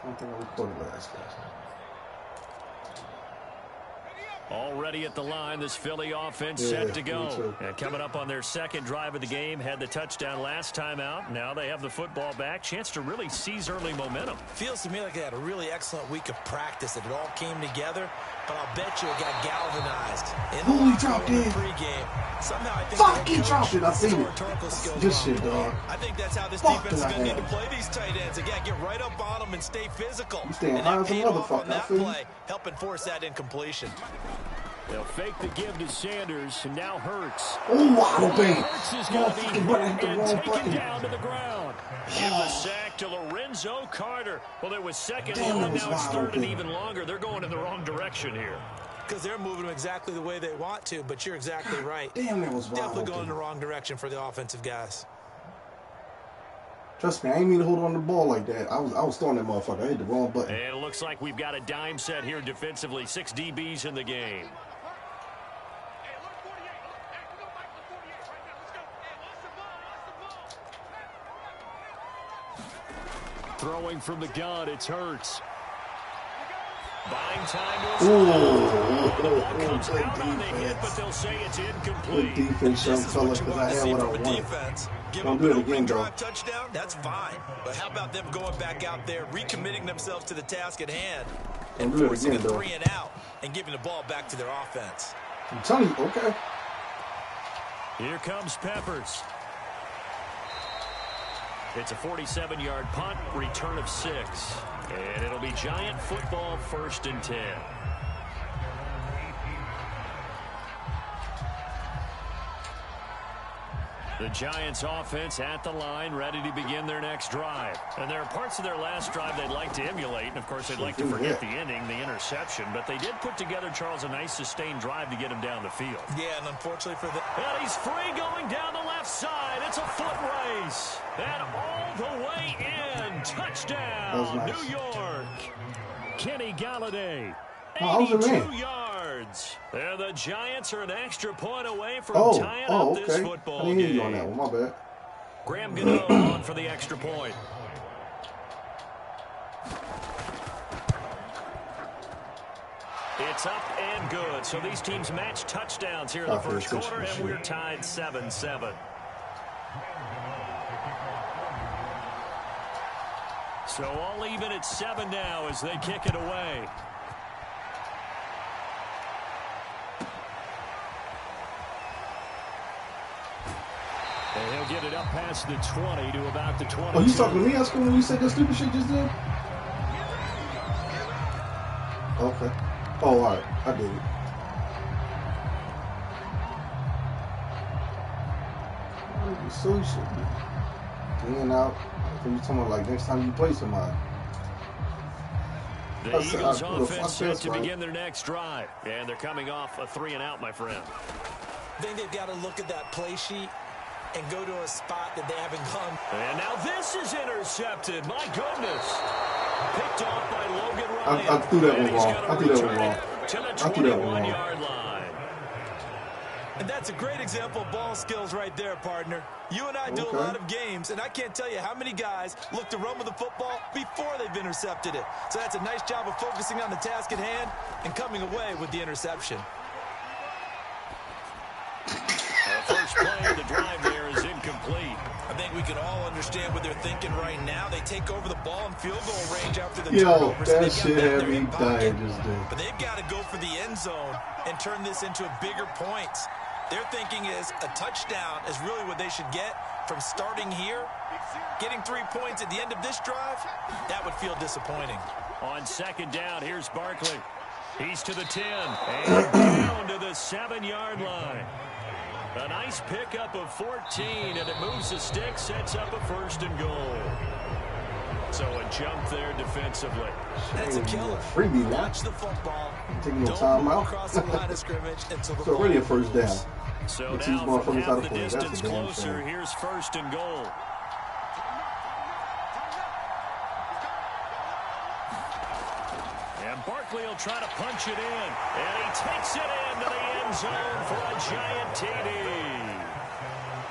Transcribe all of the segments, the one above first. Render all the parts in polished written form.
I don't think I recorded last guy. Already at the line, this Philly offense set to go. And coming up on their second drive of the game, had the touchdown last time out. Now they have the football back. Chance to really seize early momentum. Feels to me like they had a really excellent week of practice. It all came together, but I'll bet you it got galvanized. Who he dropped in? Pregame. Somehow I think fuck, he dropped it. I seen it. This shit, dog. I think that's how this defense is going to need to play these tight ends. Again, get right up on them and stay physical. You staying high as a motherfucker. That play, helping force that incompletion. They'll fake the give to Sanders, and now Hurts. Oh, wow, baby. Hurts is going to be hit and taken down to the ground. Give the sack to Lorenzo Carter. Well, there was second long, now it's third and even longer. They're going in the wrong direction here. Because they're moving them exactly the way they want to, but you're exactly right. Damn, that was wild. Definitely going in the wrong direction for the offensive guys. Trust me, I ain't mean to hold on the ball like that. I was throwing that motherfucker. I hit the wrong button. And it looks like we've got a dime set here defensively. 6 DBs in the game. Throwing from the gun, it's Hurts. Buying time to the ball comes out on the hit, but they'll say it's incomplete. Good defense, young fella, because I had what I wanted. Don't do it again, though. Touchdown, that's fine. But how about them going back out there, recommitting themselves to the task at hand, and forcing a 3 and out, and giving the ball back to their offense? I'm telling you, okay. Here comes Peppers. It's a 47-yard punt, return of 6. And it'll be Giant football, 1st and 10. The Giants offense at the line, ready to begin their next drive. And there are parts of their last drive they'd like to emulate. And, of course, they'd like to forget the ending, the interception. But they did put together, Charles, a nice sustained drive to get him down the field. Yeah, and unfortunately for the... And he's free going down the left side. It's a foot race. And all the way in. Touchdown, nice. New York. Kenny Galladay. 82 yards. And the Giants are an extra point away from tying up this football game. I didn't hear you on that one. My bad. Graham Gano on for the extra point. It's up and good. So these teams match touchdowns here in the first quarter, and we're tied 7-7. So all even at 7 now as they kick it away. And he'll get it up past the 20 to about the 20. Oh, you talking to me? That's when you said that stupid shit just did? Okay. Oh, all right. I did it. So you should be in out. You talking about like next time you play somebody. The Eagles offense set to begin their next drive. And they're coming off a 3 and out, my friend. I think they've got to look at that play sheet and go to a spot that they haven't gone. And now this is intercepted. My goodness. Picked off by Logan Ryan. I threw that one wrong. I threw that one wrong. To the 21-yard line. And that's a great example of ball skills right there, partner. You and I do a lot of games, and I can't tell you how many guys look to run with the football before they've intercepted it. So that's a nice job of focusing on the task at hand and coming away with the interception. First play of the drive there is incomplete. I think we can all understand what they're thinking right now. They take over the ball in field goal range after the turnover. That shit had me dying just then. But they've got to go for the end zone and turn this into bigger points. Their thinking is a touchdown is really what they should get from starting here. Getting 3 points at the end of this drive, that would feel disappointing. On second down, here's Barkley. He's to the 10 and down to the 7-yard line. A nice pickup of 14, and it moves the stick, sets up a 1st and goal. So a jump there defensively. That's a killer. Freebie, watch the football. Taking no time out. Across the line of scrimmage until the it's already a 1st down. So now from half the distance closer, here's 1st and goal. And Barkley will try to punch it in. And he takes it into the end zone for a giant TD.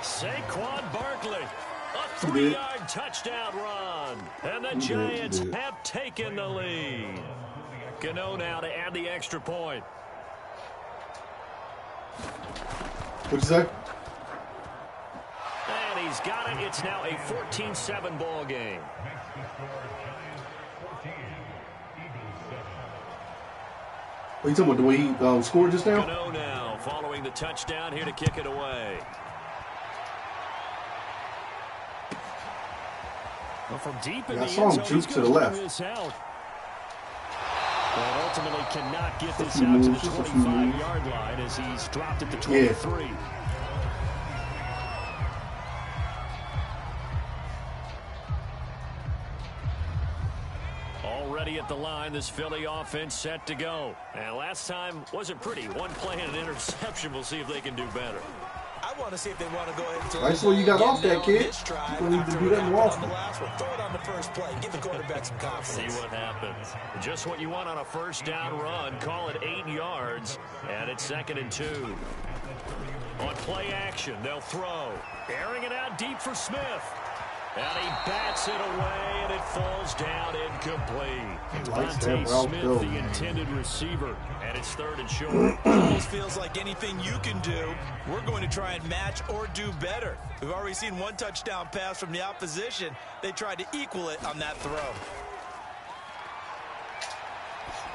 Saquon Barkley. A 3-yard touchdown run. And the Giants have taken the lead. Gano now to add the extra point. What'd you say? And he's got it. It's now a 14-7 ball game. What are you talking about, the way he scored just now? Gano now following the touchdown here to kick it away. Well, from deep in the I saw him juke to the left. But ultimately cannot get this out to the 25-yard line as he's dropped at the 23. Yeah. Already at the line, this Philly offense set to go. And last time wasn't pretty. One play and an interception. We'll see if they can do better. I want to see if they want to go ahead and throw. I saw you got off that, kid. You need to do that more often. Throw it on the first play. Give the quarterback some confidence. See what happens. Just what you want on a first down run. Call it 8 yards. And it's 2nd and 2. On play action, they'll throw. Airing it out deep for Smith. And he bats it away, and it falls down incomplete. Devontae Smith, the intended receiver, and it's 3rd and short. Almost feels like anything you can do, we're going to try and match or do better. We've already seen one touchdown pass from the opposition. They tried to equal it on that throw.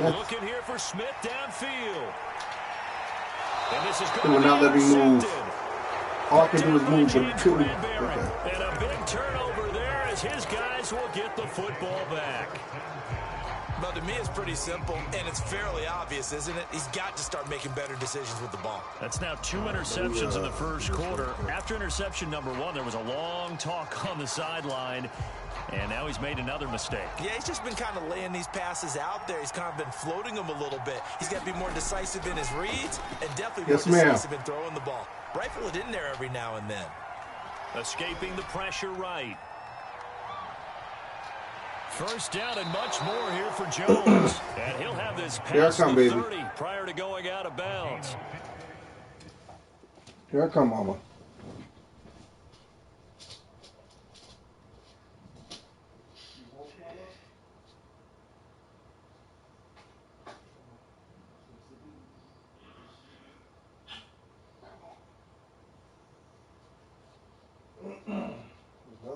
Looking here for Smith downfield. And this is going to be not let me move. All I can do is move, but it couldn't. Okay. And a big turnover there as his guys will get the football back. Well, to me, it's pretty simple, and it's fairly obvious, isn't it? He's got to start making better decisions with the ball. That's now 2 interceptions in the first quarter. After interception number 1, there was a long talk on the sideline, and now he's made another mistake. Yeah, he's just been kind of laying these passes out there. He's kind of been floating them a little bit. He's got to be more decisive in his reads and definitely more decisive in throwing the ball. Rifle it in there every now and then. Escaping the pressure right. First down and much more here for Jones. And he'll have this pass to 30 prior to going out of bounds. Here I come, mama.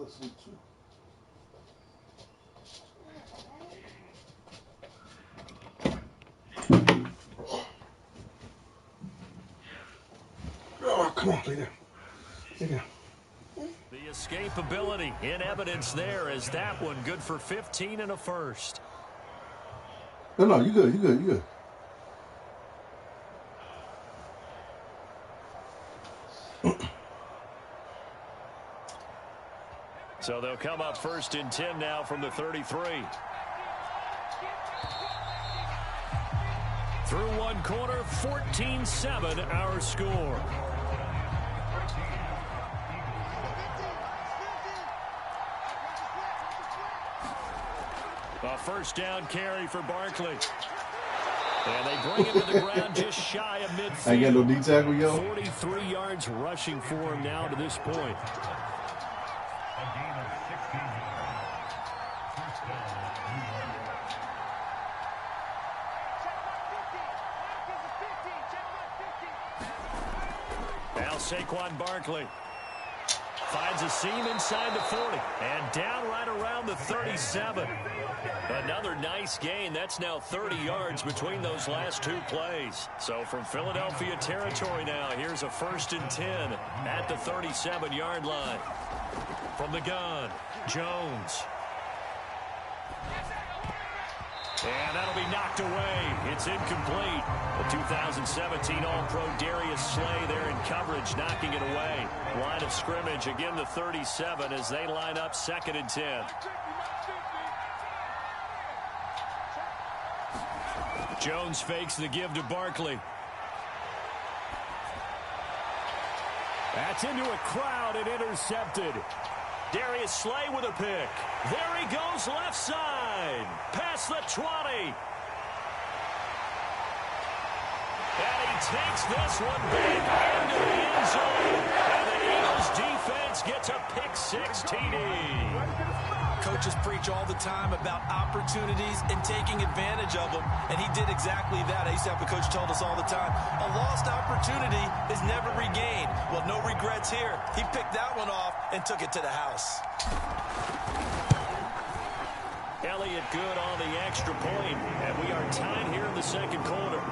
Sleep too. Oh, come on, lay down. Lay down. The escapability in evidence there is that one good for 15 and a first. No, you good, you good, you good. So they'll come up 1st and 10 now from the 33. Through one quarter, 14-7 our score. A first down carry for Barkley. And they bring him to the ground just shy of midfield. I get no D tackle, yo. 43 yards rushing for him now to this point. Now Saquon Barkley finds a seam inside the 40 and down right around the 37. Another nice gain. That's now 30 yards between those last 2 plays. So from Philadelphia territory now, here's a 1st and 10 at the 37-yard line. From the gun, Jones. And that'll be knocked away. It's incomplete. The 2017 All-Pro Darius Slay there in coverage, knocking it away. Line of scrimmage, again the 37 as they line up 2nd and 10. Jones fakes the give to Barkley. That's into a crowd and intercepted. Darius Slay with a pick. There he goes left side. Past the 20. And he takes this one back into the end zone. And the Eagles His defense gets a pick-6 TD. Coaches preach all the time about opportunities and taking advantage of them, and he did exactly that. I used to have a coach told us all the time, a lost opportunity is never regained. Well, no regrets here. He picked that one off and took it to the house. Elliott good on the extra point, and we are tied here in the second quarter.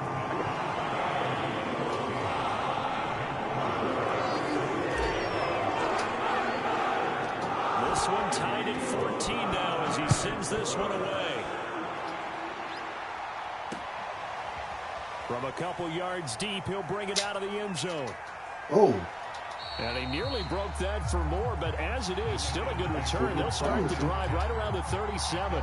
This one tied at 14 now as he sends this one away. From a couple yards deep, he'll bring it out of the end zone. Oh. And he nearly broke that for more, but as it is, still a good return. They'll start the drive right around the 37.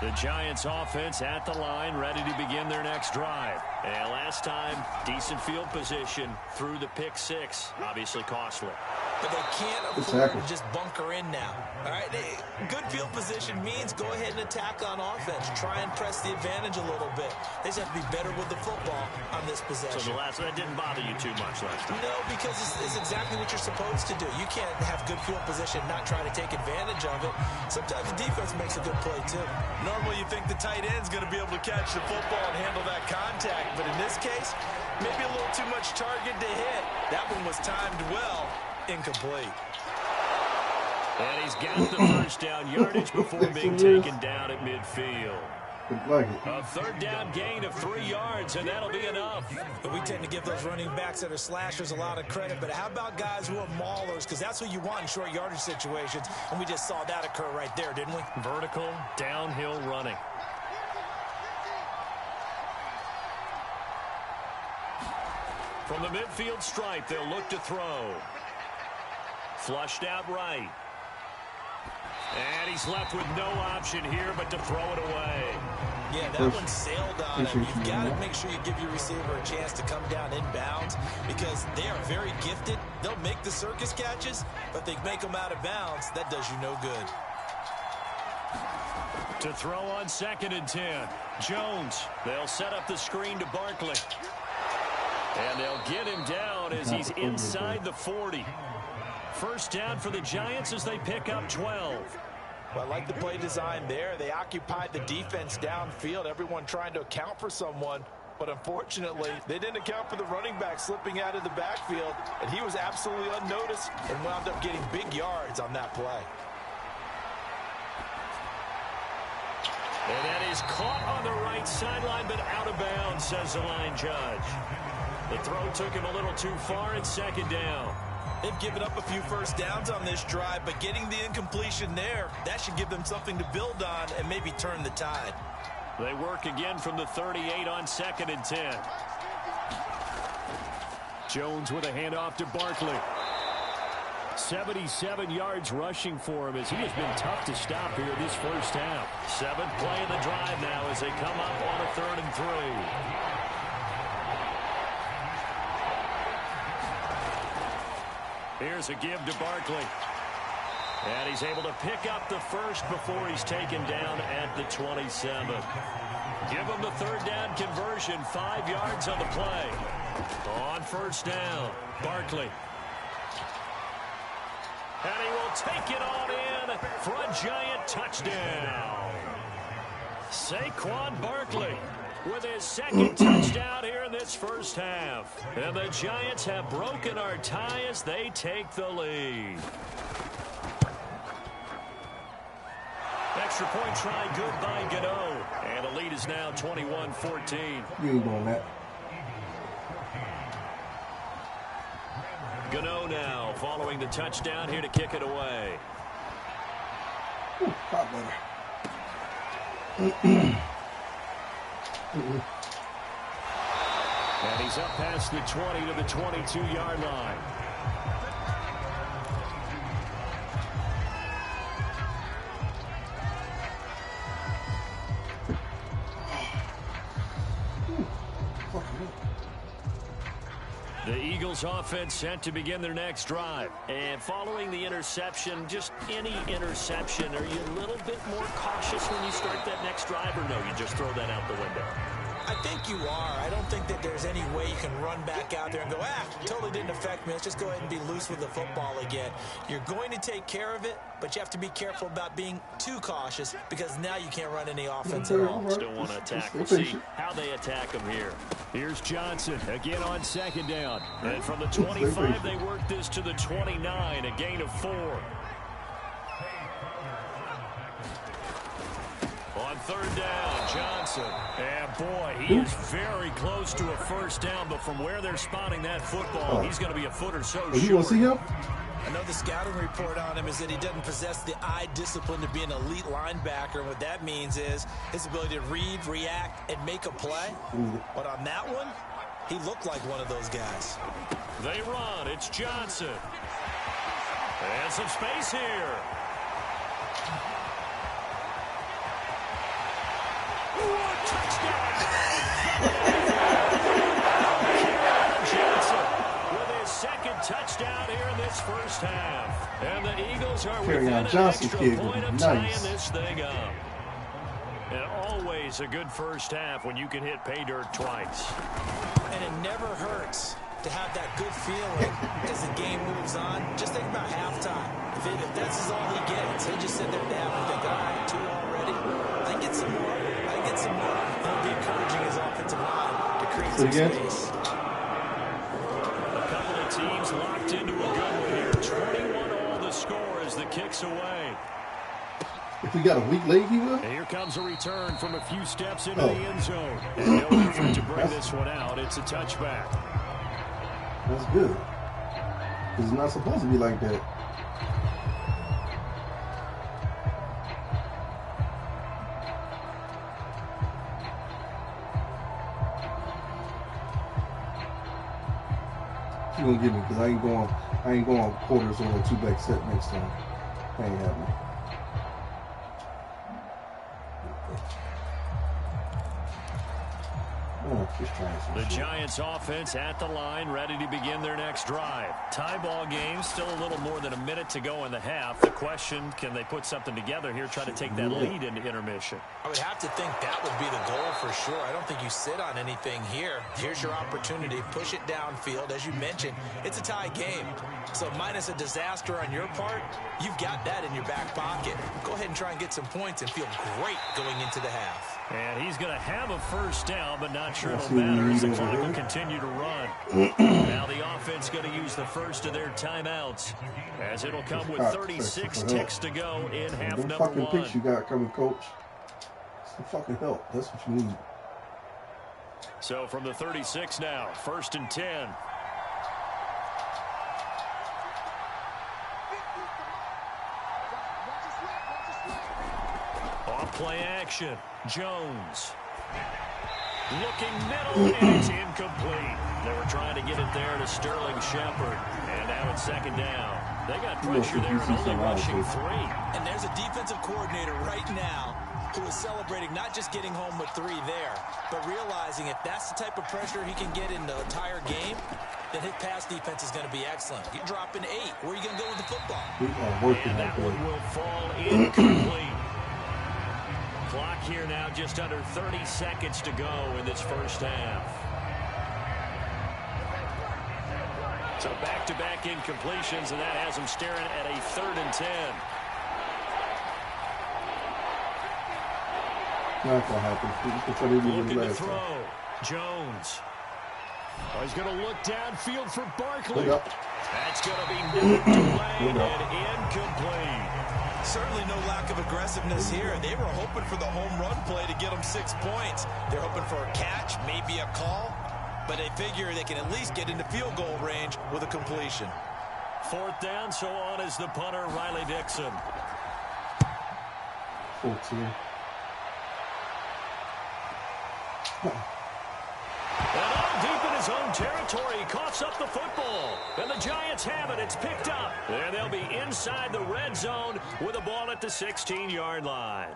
The Giants offense at the line, ready to begin their next drive. And last time, decent field position through the pick-6. Obviously costly. But they can't afford to just bunker in now. All right, good field position means go ahead and attack on offense. Try and press the advantage a little bit. They just have to be better with the football on this possession. So that didn't bother you too much last time? No, because it's exactly what you're supposed to do. You can't have good field position and not try to take advantage of it. Sometimes the defense makes a good play, too. Normally, you think the tight end's going to be able to catch the football and handle that contact. But in this case, maybe a little too much target to hit. That one was timed well. Incomplete. And he's got the first down yardage before being taken down at midfield. A third down gain of 3 yards, and that'll be enough. But we tend to give those running backs that are slashers a lot of credit, but how about guys who are maulers? Because that's what you want in short yardage situations, and we just saw that occur right there, didn't we? Vertical, downhill running. From the midfield stripe, they'll look to throw. Flushed out right. And he's left with no option here but to throw it away. Yeah, that one sailed on him. You've got to make sure you give your receiver a chance to come down inbounds because they are very gifted. They'll make the circus catches, but they make them out of bounds. That does you no good. To throw on 2nd and 10. Jones. They'll set up the screen to Barkley. And they'll get him down as he's inside the 40. First down for the Giants as they pick up 12. Well, I like the play design there. They occupied the defense downfield, everyone trying to account for someone. But unfortunately, they didn't account for the running back slipping out of the backfield, and he was absolutely unnoticed and wound up getting big yards on that play. And that is caught on the right sideline, but out of bounds, says the line judge. The throw took him a little too far at 2nd down. They've given up a few first downs on this drive, but getting the incompletion there, that should give them something to build on and maybe turn the tide. They work again from the 38 on 2nd and 10. Jones with a handoff to Barkley. 77 yards rushing for him as he has been tough to stop here this first half. 7th play of the drive now as they come up on a 3rd and 3. Here's a give to Barkley. And he's able to pick up the first before he's taken down at the 27. Give him the 3rd down conversion. 5 yards on the play. On 1st down, Barkley. And he will take it on in for a Giant touchdown. Saquon Barkley with his 2nd touchdown here in this first half. And the Giants have broken our tie as they take the lead. Extra point try good by Gano. And the lead is now 21-14. You ain't doing that. Gano now following the touchdown here to kick it away. Ooh, caught better. And he's up past the 20 to the 22-yard line. The Eagles offense set to begin their next drive. And following the interception, just any interception, are you a little bit more cautious when you start that next drive, or no, you just throw that out the window? I think you are. I don't think that there's any way you can run back out there and go, totally didn't affect me. Let's just go ahead and be loose with the football again. You're going to take care of it, but you have to be careful about being too cautious because now you can't run any offense at all. Still want to attack. We'll see how they attack him here. Here's Johnson again on second down. And from the 25, they work this to the 29, a gain of 4. On third down, Johnson. And boy, he is very close to a first down, but from where they're spotting that football, he's going to be a foot or so short. You want to see him? I know the scouting report on him is that he doesn't possess the eye discipline to be an elite linebacker. And what that means is his ability to read, react, and make a play. But on that one, he looked like one of those guys. They run. It's Johnson. And some space here. What touchdown! Johnson with his second touchdown here in this first half. And the Eagles are within an extra point of tying this thing up. And always a good first half when you can hit pay dirt twice. And it never hurts to have that good feeling as the game moves on. Just think about halftime. If that's all he gets, he'll just sit there at the half and think, all right, 2 already. I can get some more. I can get some more. He'll be encouraging his offensive line to create some space. A couple of teams locked into a good one here. 21-all the score as the kick's away. If we got a weak leg, he will. And here comes a return from a few steps into the end zone. And no effort to bring this one out. It's a touchback. That's good. It's not supposed to be like that. She gonna get me because I ain't going quarters on a 2-back set next time. That ain't happening. The Giants offense at the line, ready to begin their next drive. Tie ball game, still a little more than a minute to go in the half. The question, can they put something together here, try to take that lead into intermission? I would have to think that would be the goal for sure. I don't think you sit on anything here. Here's your opportunity. Push it downfield. As you mentioned, it's a tie game. So minus a disaster on your part, you've got that in your back pocket. Go ahead and try and get some points and feel great going into the half. And he's going to have a first down, but not sure it'll matter as the clock will continue to run. Now the offense going to use the first of their timeouts as it'll come with 36 ticks to go in half number 1. Fucking picks you got coming, coach. Some fucking help. That's what you need. So from the 36 now, 1st and 10. Play action. Jones. Looking middle, and it's incomplete. They were trying to get it there to Sterling Shepard. And now it's 2nd down. They got pressure there and only rushing 3. And there's a defensive coordinator right now who is celebrating not just getting home with 3 there, but realizing if that's the type of pressure he can get in the entire game, then his pass defense is going to be excellent. You're dropping 8. Where are you going to go with the football? And that one will fall incomplete. Clock here now, just under 30 seconds to go in this first half. So back-to-back incompletions, and that has them staring at a 3rd and 10. Not gonna happen. Looking to throw. Jones. Oh, he's going to look downfield for Barkley. That's going to be knocked away and incomplete. Certainly no lack of aggressiveness here. They were hoping for the home run play to get them 6 points. They're hoping for a catch, maybe a call, but they figure they can at least get into field goal range with a completion. 4th down, so on is the punter, Riley Dixon. 14. And all deep in his own territory, he coughs up the football. And the Giants have it. It's picked up. And they'll be inside the red zone with the ball at the 16-yard line.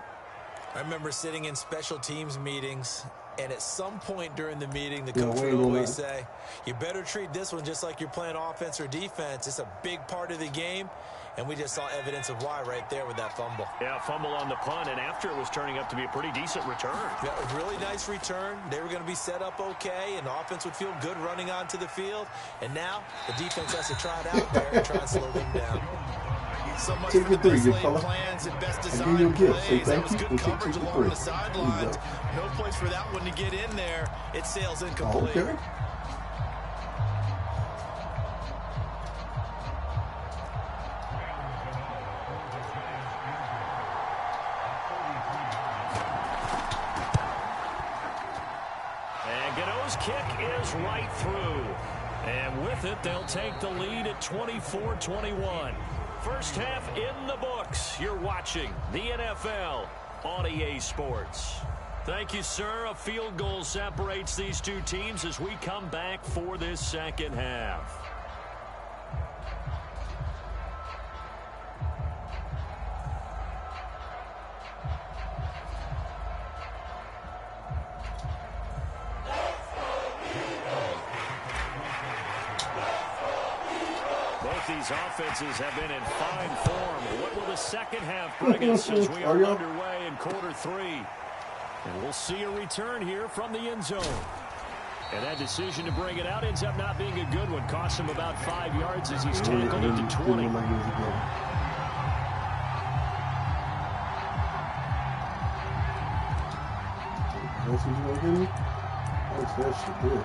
I remember sitting in special teams meetings, and at some point during the meeting, the coach would always say, you better treat this one just like you're playing offense or defense. It's a big part of the game, and we just saw evidence of why right there with that fumble. Yeah, fumble on the punt, and after it was turning up to be a pretty decent return. Yeah, a really nice return. They were going to be set up okay, and the offense would feel good running onto the field. And now the defense has to try it out there and try and slow them down. So much for the best laid plans and best design plays. That was good coverage along the sidelines. No place for that one to get in there. It sails incomplete. Okay. And Gano's kick is right through. And with it, they'll take the lead at 24-21. First half in the books. You're watching the NFL on EA Sports. Thank you, sir. A field goal separates these two teams as we come back for this second half. These offenses have been in fine form. What will the second half bring us as we are underway in quarter three? And we'll see a return here from the end zone. And that decision to bring it out ends up not being a good one. Costs him about 5 yards as he's tackled into 20. That's what you want to give me? That's that shit good.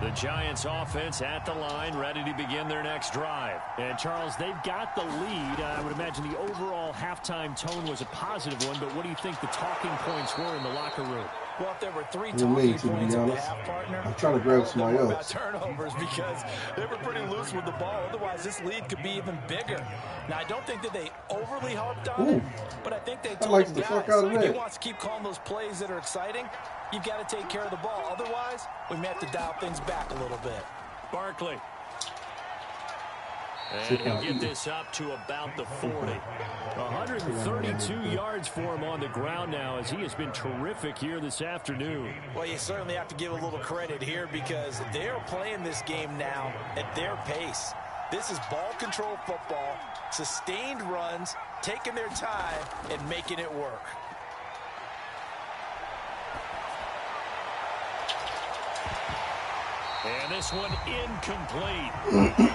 The Giants offense at the line, ready to begin their next drive. And, Charles, they've got the lead. I would imagine the overall halftime tone was a positive one, but what do you think the talking points were in the locker room? Well, if there were three talking points in the half, partner, I'm trying to grab somebody else. About turnovers because they were pretty loose with the ball. Otherwise, this lead could be even bigger. Now, I don't think that they overly harped on it, but I think they told the guys, if he wants to keep calling those plays that are exciting, you've got to take care of the ball. Otherwise, we may have to dial things back a little bit. Barkley. And he'll get this up to about the 40. 132 yards for him on the ground now as he has been terrific here this afternoon. Well, you certainly have to give a little credit here because they're playing this game now at their pace. This is ball control football, sustained runs, taking their time, and making it work. And this one incomplete.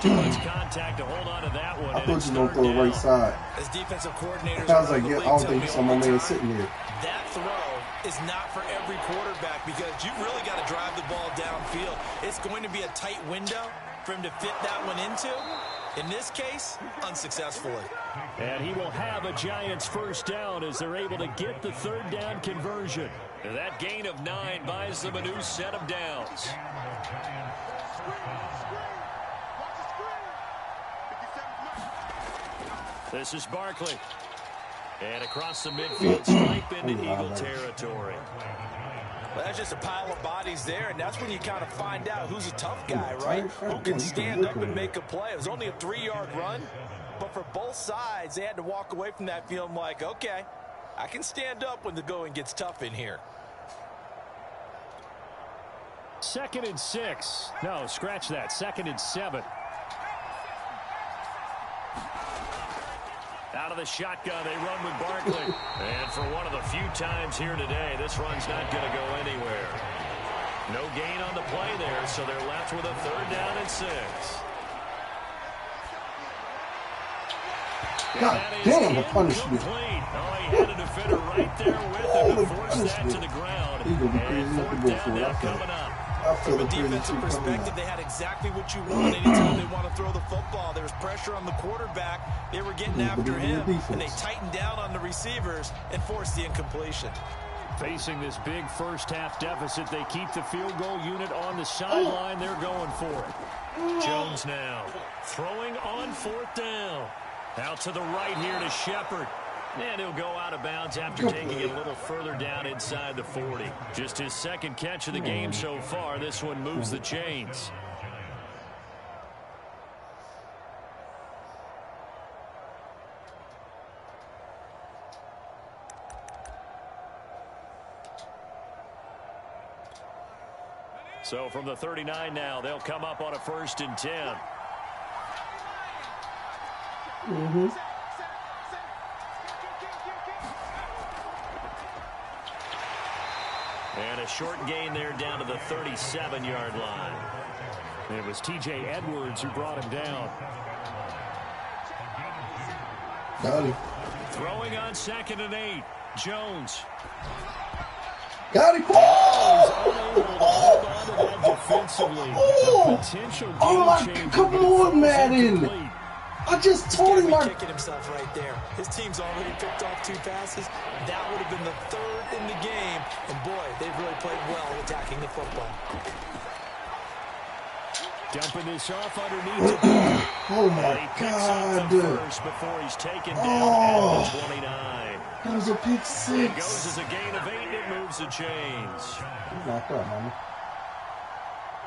Too much contact to hold on to that one. I thought you were going to throw right side. As defensive coordinators, I was like, yeah, I don't think some of my man sitting there. That throw is not for every quarterback because you really got to drive the ball downfield. It's going to be a tight window for him to fit that one into. In this case, unsuccessfully. And he will have a Giants first down as they're able to get the third down conversion. And that gain of 9 buys them a new set of downs. This is Barkley. And across the midfield stripe into Eagle territory. Well, that's just a pile of bodies there, and that's when you kind of find out who's a tough guy, right? Who can stand up and make a play. It was only a 3-yard run, but for both sides, they had to walk away from that feeling like, okay, I can stand up when the going gets tough in here. 2nd and 6. No, scratch that. 2nd and 7. Out of the shotgun, they run with Barkley. And for one of the few times here today, this run's not going to go anywhere. No gain on the play there, so they're left with a 3rd down and 6. God damn, the punishment. Oh, he had a defender right there with him to force that to the ground. And 4th down now coming up. From a defensive perspective, they had exactly what you want anytime they want to throw the football. There was pressure on the quarterback. They were getting after him, and they tightened down on the receivers and forced the incompletion. Facing this big first-half deficit, they keep the field goal unit on the sideline. They're going for it. Jones now throwing on 4th down. Out to the right here to Shepard. And he'll go out of bounds after taking it a little further down inside the 40. Just his 2nd catch of the game so far. This one moves the chains. So from the 39 now, they'll come up on a 1st and 10. Mm-hmm. And a short gain there down to the 37-yard line. It was T.J. Edwards who brought him down. Got him. Throwing on 2nd and 8. Jones. Got him. Oh my, come on, Madden. I just told him. He's kicking himself right there. His team's already picked off 2 passes. That would have been the 3rd in the game. And boy, they've really played well attacking the football. Dumping this off underneath. Oh my God. First before he's taken down at the 29. That was a pick 6. It goes as a gain of 8 and it moves the chains. Knock out, mama.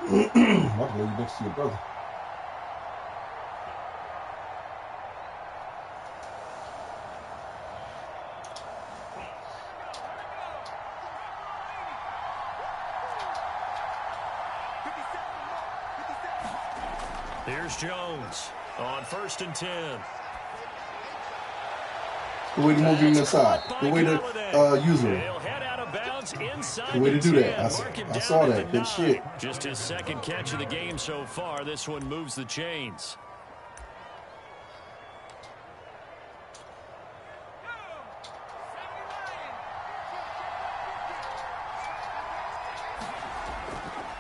I'll lay you next to your brother. Here's Jones on 1st and 10. The way to move him inside. The way to use him. The way to do that. I saw that. Good shit. Just his 2nd catch of the game so far. This one moves the chains.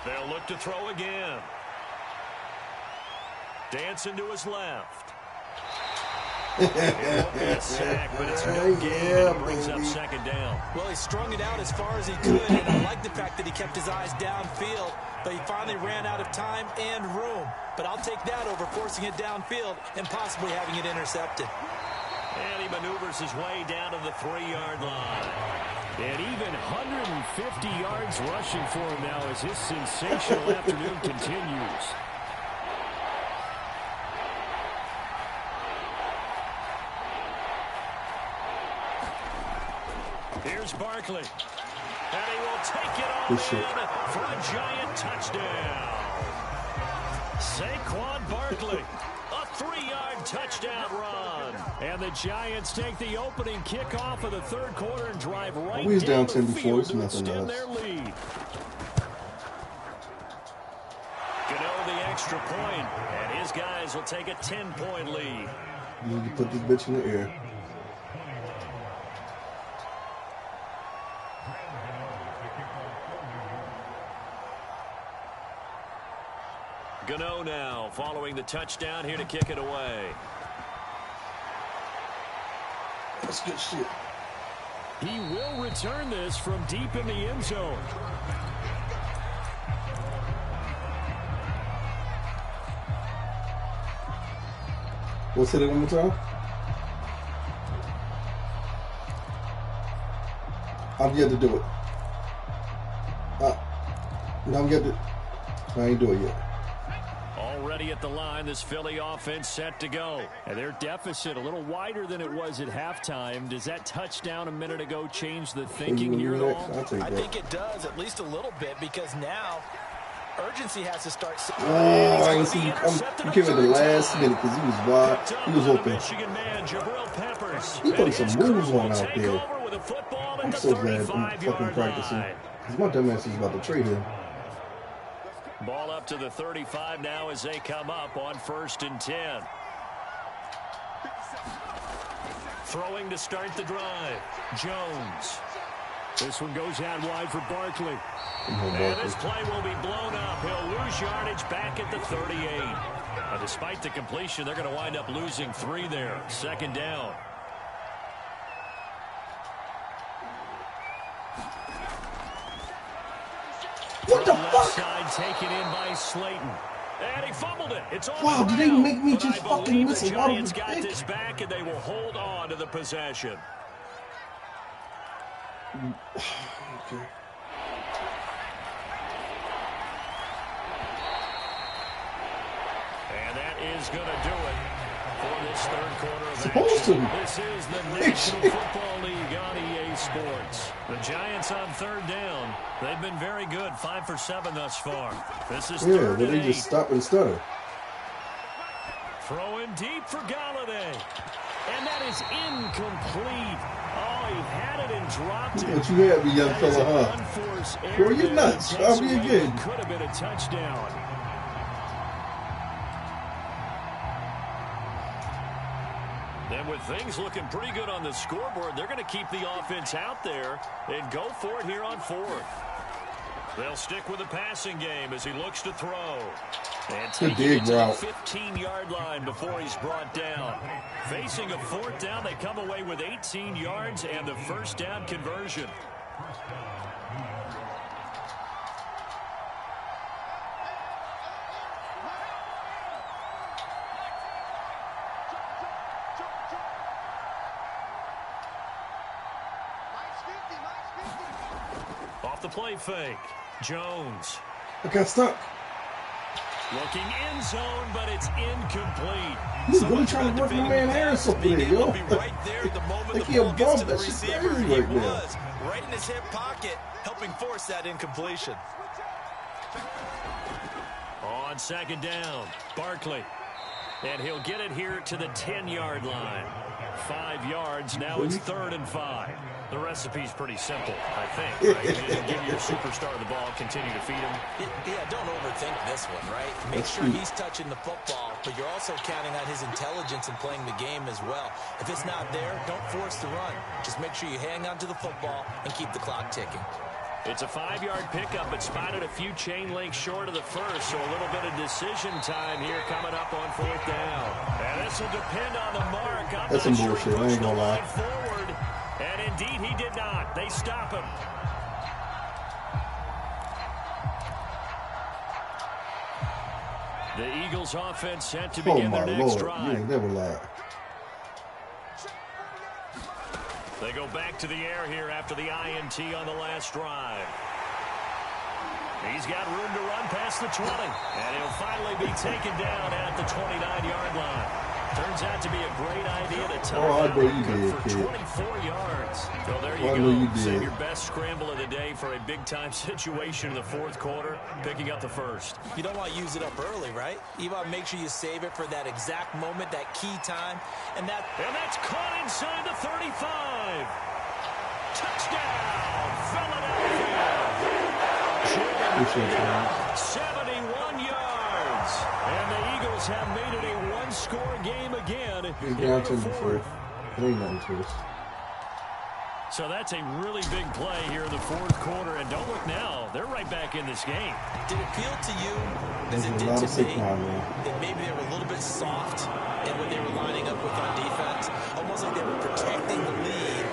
They'll look to throw again. Dancing to his left. Sack, but it's no gain. Brings up 2nd down. Well, he strung it out as far as he could, and I like the fact that he kept his eyes downfield, but he finally ran out of time and room. But I'll take that over forcing it downfield and possibly having it intercepted. And he maneuvers his way down to the 3-yard line. And even 150 yards rushing for him now as his sensational afternoon continues. Here's Barkley. And he will take it all in for a giant touchdown. Saquon Barkley. A 3-yard touchdown run. And the Giants take the opening kickoff of the 3rd quarter and drive right down the field to extend their lead. Gano the extra point, and his guys will take a 10-point lead. You need to put this bitch in the air. Gano now following the touchdown here to kick it away. That's good shit. He will return this from deep in the end zone. Let's hit it one more time. I've yet to do it. I'm yet to. I ain't do it yet. Already at the line, this Philly offense set to go. And their deficit a little wider than it was at halftime. Does that touchdown a minute ago change the thinking here at all? I think it does, at least a little bit, because now urgency has to start. Oh, I didn't see you come. You came at the last minute because he was wide. He was open. He put some moves on out there. I'm so glad I'm fucking practicing. Because my dumb ass is about to trade him. Ball up to the 35 now as they come up on 1st and 10. Throwing to start the drive. Jones. This one goes out wide for Barkley. And this play will be blown up. He'll lose yardage back at the 38. Despite the completion, they're going to wind up losing 3 there. 2nd down. What the fuck? Side taken in by Slayton. And he fumbled it. It's on wow, did they make me just fucking miss it? The Giants got this back, and they will hold on to the possession. Okay. And that is going to do it for this 3rd quarter of supposed action. To. This is the National Football League on EA Sports. The Giants on 3rd down. They've been very good, 5 for 7 thus far. This is 3rd but they and 8. just stop and stutter. Throwing deep for Galladay. And that is incomplete. Oh, he had it and dropped it. What you had me, young fella, huh? Girl, you nuts. Try me again. Could have been a touchdown. And with things looking pretty good on the scoreboard, they're going to keep the offense out there and go for it here on fourth. They'll stick with the passing game as he looks to throw. And taking it to the 15-yard line before he's brought down. Facing a fourth down, they come away with 18 yards and the first down conversion. Off the play fake, Jones. I got stuck. Looking end zone, but it's incomplete. He's really trying to work my man Harris up there, yo. Right there the moment the ball gets to the receiver. He was right in his hip pocket, helping force that incompletion. On second down, Barkley. And he'll get it here to the 10-yard line. 5 yards, now it's 3rd and 5. The recipe's pretty simple, I think, right? You give your superstar the ball, continue to feed him. Yeah, don't overthink this one, right? Make sure he's touching the football, but you're also counting on his intelligence in playing the game as well. If it's not there, don't force the run. Just make sure you hang on to the football and keep the clock ticking. It's a 5-yard pickup, but spotted a few chain links short of the first, so a little bit of decision time here coming up on 4th down. And this will depend on the mark. That's some bullshit, I ain't gonna lie. Forward, and indeed he did not. They stop him. The Eagles offense set to begin their next drive. You ain't never lied. They go back to the air here after the INT on the last drive. He's got room to run past the 20. And he'll finally be taken down at the 29-yard line. Turns out to be a great idea to tie I know you did, for kid. 24 yards. So there you I go. know you Save did. your best scramble of the day for a big-time situation in the 4th quarter, picking up the first. You don't want to use it up early, right? You want to make sure you save it for that exact moment, that key time. And that's caught inside the 35. Touchdown, Philadelphia. 71 yards. And the Eagles have made it a one-score game again. So that's a really big play here in the 4th quarter. And don't look now, they're right back in this game. Did it feel to you, as it did to me, that maybe they were a little bit soft in what they were lining up with on defense? Almost like they were protecting the lead.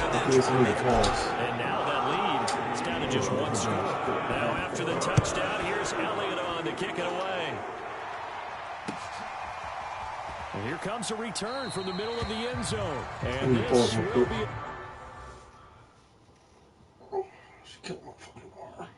And now that lead is down to just one score. Now after the touchdown, here's Elliott on to kick it away. And here comes a return from the middle of the end zone. And this will be... She killed my fucking arm.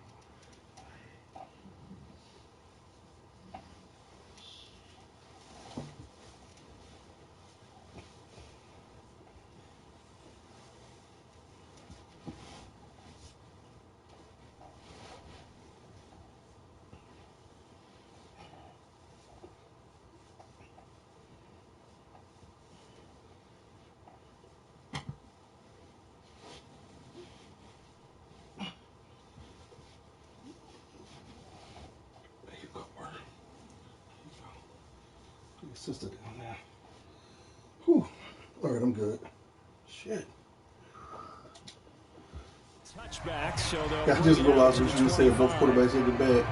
Sister down there. Whew. All right, I'm good. Shit. Touchback, so I just realized we should say both quarterbacks in the bag.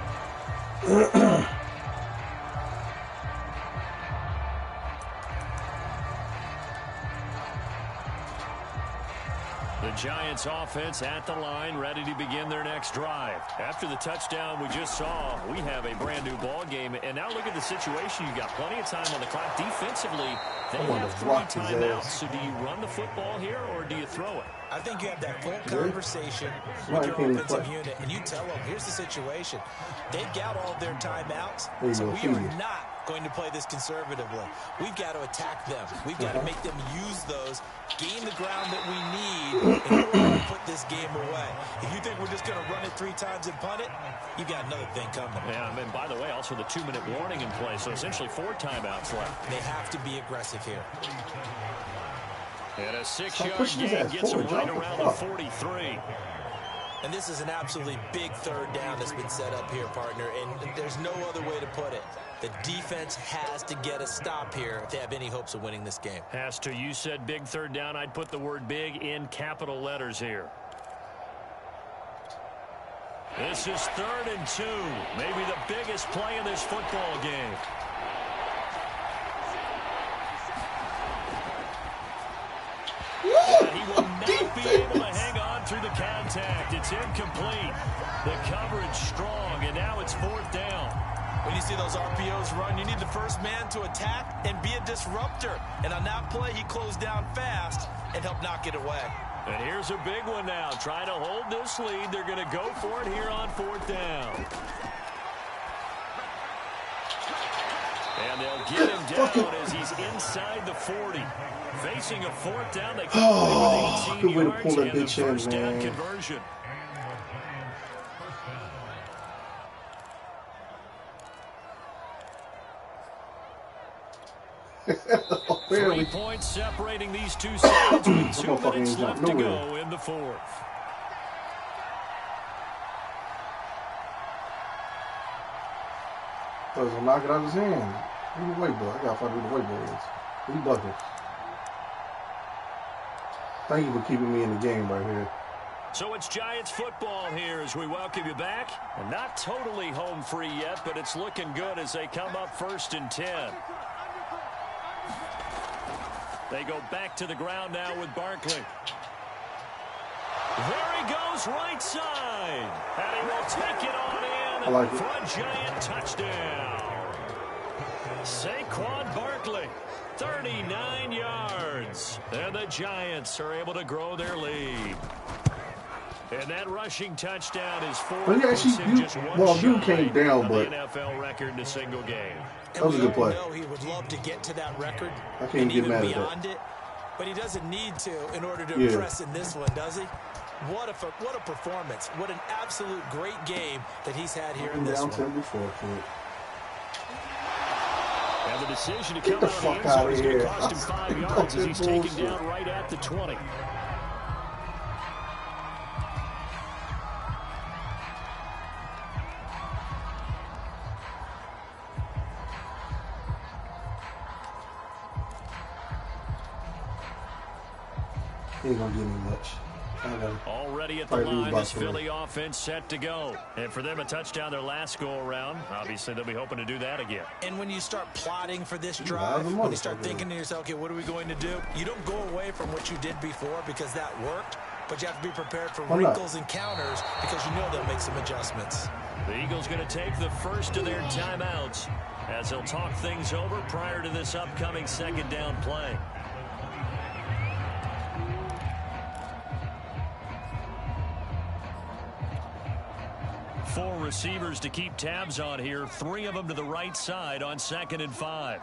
The Giants offense at the line, ready to begin their next drive. After the touchdown we just saw, we have a brand new ball game. And now look at the situation. You've got plenty of time on the clock. Defensively, they have 3 timeouts. So do you run the football here or do you throw it? I think you have that full conversation with your offensive unit, and you tell them, here's the situation. They've got all their timeouts, so we are not going to play this conservatively. We've got to attack them. We've got to make them use those, gain the ground that we need in order to put this game away. If you think we're just going to run it 3 times and punt it, you've got another thing coming. Yeah, and by the way, also the 2-minute warning in play, so essentially 4 timeouts left. They have to be aggressive here. And a 6-yard gain gets them right around the 43. And this is an absolutely big 3rd down that's been set up here, partner, and there's no other way to put it. The defense has to get a stop here if they have any hopes of winning this game. Has to. You said big 3rd down. I'd put the word big in capital letters here. This is 3rd and 2. Maybe the biggest play in this football game. And he will not be able to hang on through the contact. It's incomplete. The coverage strong, and now it's 4th down. When you see those RPOs run, you need the first man to attack and be a disruptor. And on that play, he closed down fast and helped knock it away. And here's a big one now. Trying to hold this lead. They're going to go for it here on 4th down. And they'll get him down as he's inside the 40. Facing a 4th down, they come away with 18 yards and the first down conversion. Oh, 3 points separating these two sides with 2 minutes left to go in the 4th. I was gonna knock it out of his hand. Who's the white boy? I gotta find who the white boy is. Who bucket? Thank you for keeping me in the game right here. So it's Giants football here as we welcome you back. And not totally home free yet, but it's looking good as they come up 1st and 10. They go back to the ground now with Barkley. There he goes, right side. And he will take it on in for a Giant touchdown. Saquon Barkley, 39 yards. And the Giants are able to grow their lead. And that rushing touchdown is 4. You came down, but the NFL record in a single game. That was a good play. Know he would love to get to that record. I can't get mad at that. But he doesn't need to in order to impress in this one, does he? What a performance. What an absolute great game that he's had here in this one. And the decision to come out of the end zone is going to cost him 5 yards as he's taken down right at the 20. He ain't gonna give me much. Already at the line, this Philly offense set to go. And for them, a touchdown their last go-around. Obviously, they'll be hoping to do that again. And when you start plotting for this drive, when you start thinking to yourself, okay, what are we going to do? You don't go away from what you did before because that worked, but you have to be prepared for wrinkles and counters because you know they'll make some adjustments. The Eagles going to take the first of their timeouts as they'll talk things over prior to this upcoming 2nd down play. Four receivers to keep tabs on here. 3 of them to the right side on 2nd and 5.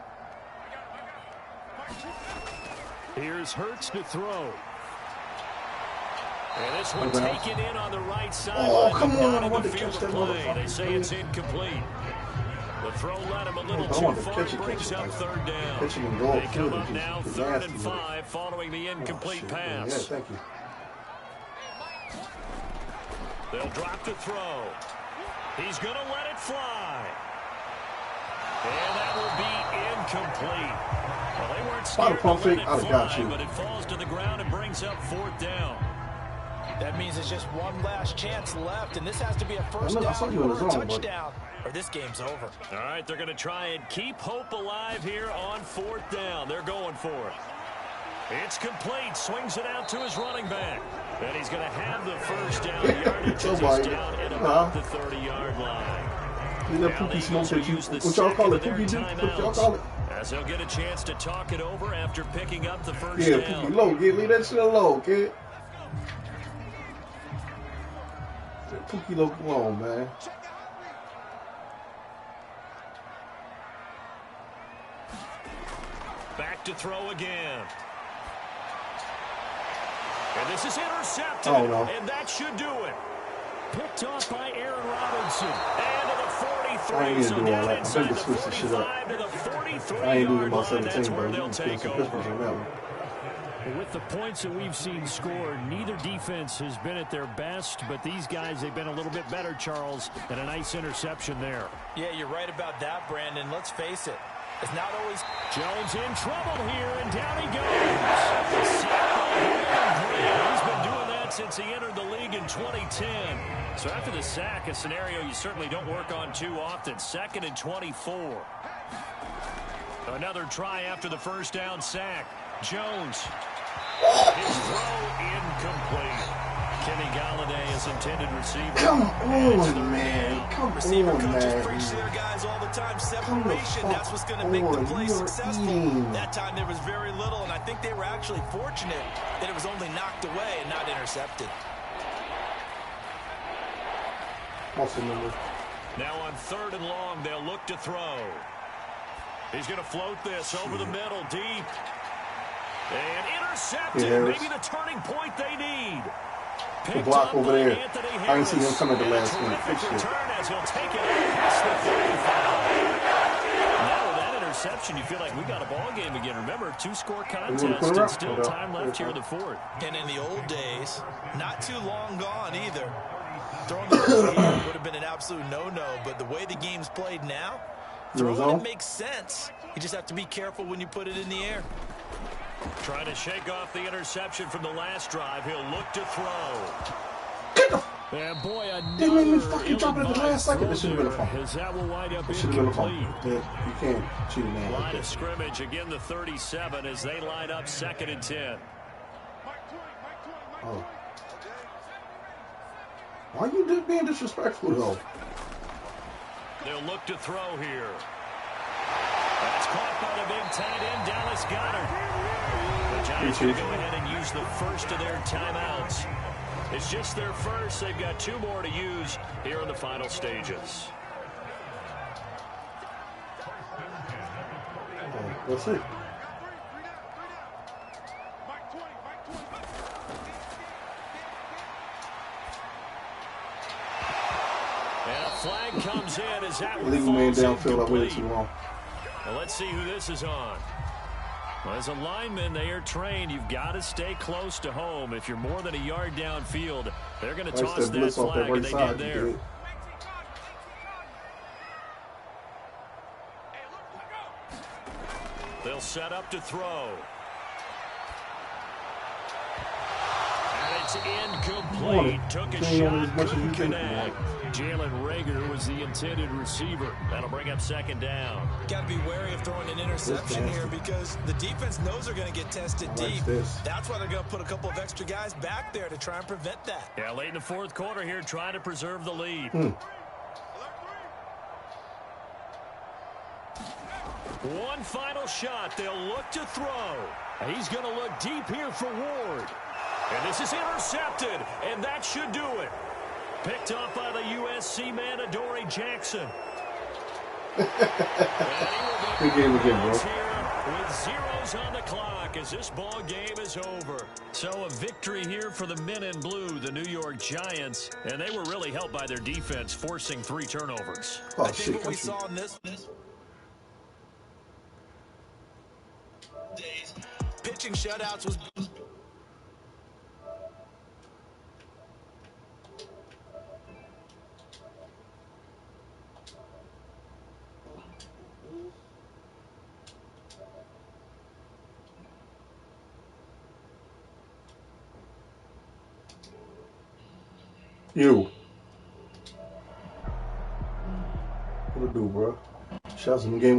Here's Hurts to throw. And this one taken in on the right side. Oh, come on. I want to catch that play. They say it's incomplete. The throw led him a little too far. Brings up 3rd down. They come up now 3rd and 5 following the incomplete pass. Yeah, thank you. They'll drop the throw. He's going to let it fly. And that will be incomplete. Well, they weren't scared to let it fly, but it falls to the ground and brings up 4th down. That means there's just one last chance left, and this has to be a first down or a touchdown, or this game's over. All right, they're going to try and keep hope alive here on 4th down. They're going for it. It's complete. Swings it out to his running back. And he's going to have the first down. Yardage is down at about the 30-yard line. Now the Eagles will use the second of their timeouts as they'll get a chance to talk it over after picking up the first down. Pookie low. Leave that shit alone, kid. Pookie low, come on, man. Back to throw again. And this is intercepted. Oh, no. And that should do it. Picked off by Aaron Robinson. And to the 43. I ain't So gonna do all down that. I'm inside gonna the switch this shit up. 45 to the 43 I ain't doing yard about line. 17, That's where bro. they'll You take some over. Christmas on that one. With the points that we've seen scored, neither defense has been at their best, but these guys, they've been a little bit better, Charles, and a nice interception there. Yeah, you're right about that, Brandon. Let's face it. It's not always... Jones in trouble here, and down he goes. He's been doing that since he entered the league in 2010. So after the sack, a scenario you certainly don't work on too often. 2nd and 24. Another try after the first down sack. Jones. His throw incomplete. Kenny Galladay is intended receiver. Come on, man. Come Receiver on, coaches man. preach to their guys all the time. Come the Separation, fuck that's what's going to make the on. play You are successful. eating. That time there was very little, and I think they were actually fortunate that it was only knocked away and not intercepted. Muscle number. Now on 3rd and long, they'll look to throw. He's going to float this over the middle, deep. And intercepted. Yeah, maybe the turning point they need. The block over there. I didn't see him come at the last minute. Fix it. As he'll take it past the 35. Now with that interception, you feel like we got a ball game again. Remember, 2-score contest and still time left here in the 4th. And in the old days, not too long gone either, throwing the ball here would have been an absolute no-no. But the way the game's played now, throwing it makes sense. You just have to be careful when you put it in the air. Trying to shake off the interception from the last drive. He'll look to throw. And boy, Didn't even fucking drop it at the last second. This should have been a fumble. As that will wind up It should have been a incomplete. fumble. You can't cheat a man like Line of that. scrimmage, again the 37 as they line up 2nd and 10. Oh. Why are you being disrespectful, though? They'll look to throw here. That's caught by the big tight end, Dallas Goedert. The Giants going to go ahead and use the first of their timeouts. It's just their first. They've got 2 more to use here in the final stages. Let's see. And a flag comes in as that one Leaving man falls downfield, I waited incomplete. too long. Well, let's see who this is on. Well, as a lineman, they are trained. You've got to stay close to home. If you're more than a yard downfield, they're going to toss that flag, and they did there. They'll set up to throw. And it's incomplete. Took a shot, couldn't connect. Jalen Reagor was the intended receiver. That'll bring up 2nd down. Got to be wary of throwing an interception here because the defense knows they're going to get tested deep. That's why they're going to put a couple of extra guys back there to try and prevent that. Yeah, late in the 4th quarter here, trying to preserve the lead. One final shot. They'll look to throw. He's going to look deep here for Ward. And this is intercepted, and that should do it. Picked off by the USC man, Adoree Jackson. Good game again, bro. With zeros on the clock as this ball game is over. So a victory here for the men in blue, the New York Giants. And they were really helped by their defense, forcing 3 turnovers. Oh, I think what we saw in this days, pitching shutouts was... You. What it do, bro? Shots in the game.